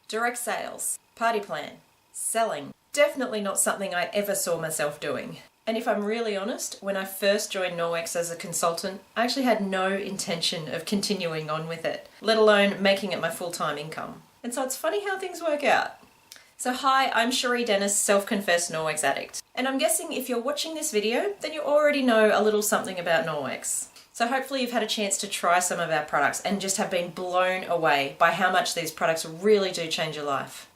Direct sales, party plan, selling. Definitely not something I ever saw myself doing. And if I'm really honest, when I first joined Norwex as a consultant, I actually had no intention of continuing on with it, let alone making it my full-time income. And so it's funny how things work out. So hi, I'm Cherie Dennis, self-confessed Norwex addict. And I'm guessing if you're watching this video, then you already know a little something about Norwex. So hopefully you've had a chance to try some of our products and just have been blown away by how much these products really do change your life.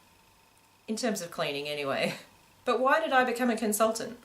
In terms of cleaning anyway. But why did I become a consultant?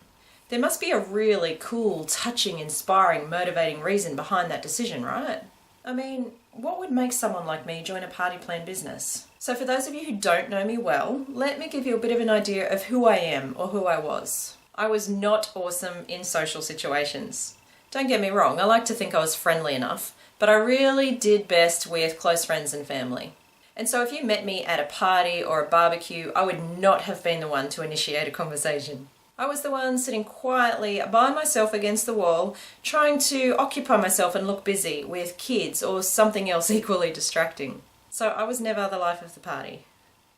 There must be a really cool, touching, inspiring, motivating reason behind that decision, right? I mean, what would make someone like me join a party plan business? So for those of you who don't know me well, let me give you a bit of an idea of who I am or who I was. I was not awesome in social situations. Don't get me wrong, I like to think I was friendly enough, but I really did best with close friends and family. And so if you met me at a party or a barbecue, I would not have been the one to initiate a conversation. I was the one sitting quietly by myself against the wall, trying to occupy myself and look busy with kids or something else equally distracting. So I was never the life of the party.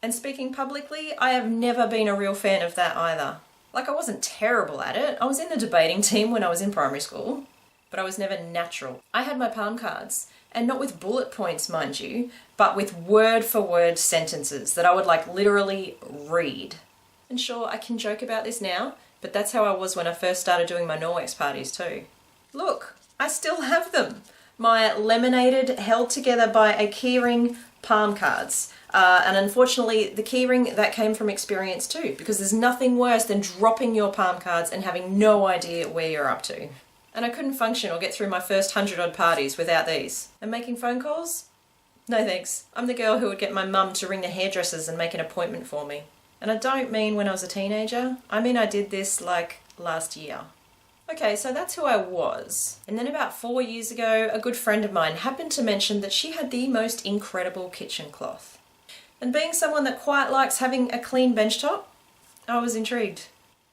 And speaking publicly, I have never been a real fan of that either. Like, I wasn't terrible at it. I was in the debating team when I was in primary school, but I was never natural. I had my palm cards, and not with bullet points, mind you, but with word-for-word sentences that I would literally read. And sure, I can joke about this now, but that's how I was when I first started doing my Norwex parties too. Look, I still have them. My laminated, held together by a keyring palm cards. And unfortunately, the keyring, that came from experience too, because there's nothing worse than dropping your palm cards and having no idea where you're up to. And I couldn't function or get through my first 100-odd parties without these. And making phone calls? No thanks. I'm the girl who would get my mum to ring the hairdressers and make an appointment for me. And I don't mean when I was a teenager, I mean I did this last year. Okay, so that's who I was. And then about 4 years ago, a good friend of mine happened to mention that she had the most incredible kitchen cloth. And being someone that quite likes having a clean benchtop, I was intrigued.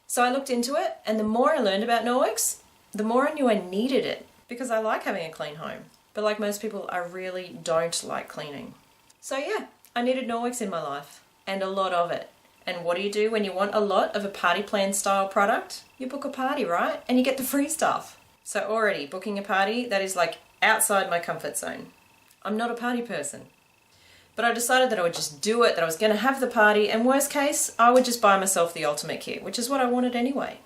So I looked into it, and the more I learned about Norwex, the more I knew I needed it, because I like having a clean home. But like most people, I really don't like cleaning. So yeah, I needed Norwex in my life, and a lot of it. And what do you do when you want a lot of a party plan style product? You book a party, right? And you get the free stuff. So already booking a party, that is outside my comfort zone. I'm not a party person. But I decided that I would just do it, that I was going to have the party, and worst case, I would just buy myself the ultimate kit, which is what I wanted anyway.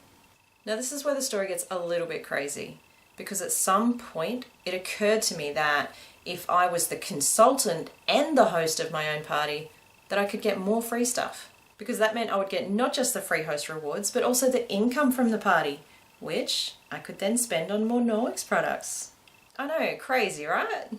Now this is where the story gets a little bit crazy, because at some point it occurred to me that if I was the consultant and the host of my own party, that I could get more free stuff. Because that meant I would get not just the free host rewards, but also the income from the party, which I could then spend on more Norwex products. I know, crazy, right?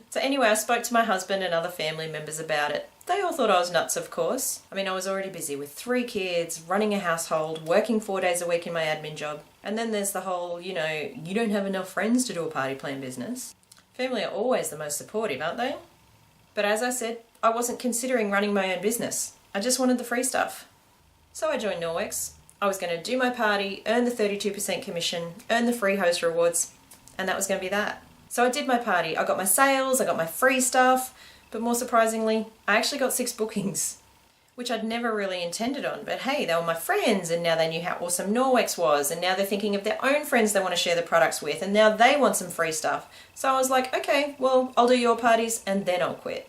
So anyway, I spoke to my husband and other family members about it. They all thought I was nuts, of course. I mean, I was already busy with 3 kids, running a household, working 4 days a week in my admin job. And then there's the whole, you don't have enough friends to do a party plan business. Family are always the most supportive, aren't they? But as I said, I wasn't considering running my own business. I just wanted the free stuff. So I joined Norwex. I was going to do my party, earn the 32% commission, earn the free host rewards, and that was going to be that. So I did my party. I got my sales, I got my free stuff, but more surprisingly, I actually got 6 bookings, which I'd never really intended on. But hey, they were my friends, and now they knew how awesome Norwex was, and now they're thinking of their own friends they want to share the products with, and now they want some free stuff. So I was like, okay, well, I'll do your parties, and then I'll quit.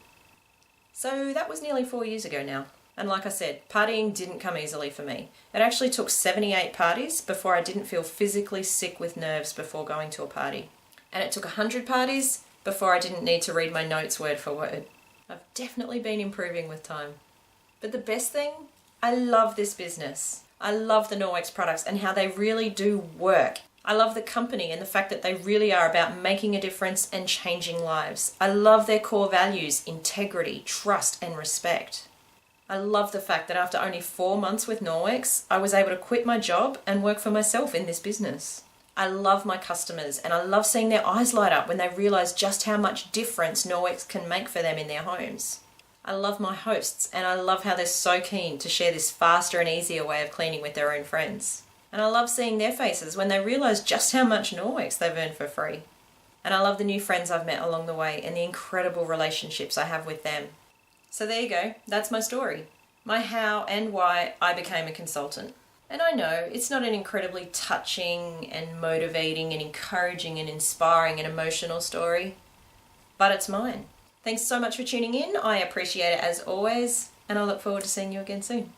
So that was nearly 4 years ago now. And like I said, partying didn't come easily for me. It actually took 78 parties before I didn't feel physically sick with nerves before going to a party. And it took 100 parties before I didn't need to read my notes word for word. I've definitely been improving with time. But the best thing, I love this business. I love the Norwex products and how they really do work. I love the company and the fact that they really are about making a difference and changing lives. I love their core values, integrity, trust, and respect. I love the fact that after only 4 months with Norwex, I was able to quit my job and work for myself in this business. I love my customers, and I love seeing their eyes light up when they realize just how much difference Norwex can make for them in their homes. I love my hosts, and I love how they're so keen to share this faster and easier way of cleaning with their own friends. And I love seeing their faces when they realize just how much Norwex they've earned for free. And I love the new friends I've met along the way and the incredible relationships I have with them. So there you go, that's my story. My how and why I became a consultant. And I know it's not an incredibly touching and motivating and encouraging and inspiring and emotional story, but it's mine. Thanks so much for tuning in. I appreciate it as always, and I look forward to seeing you again soon.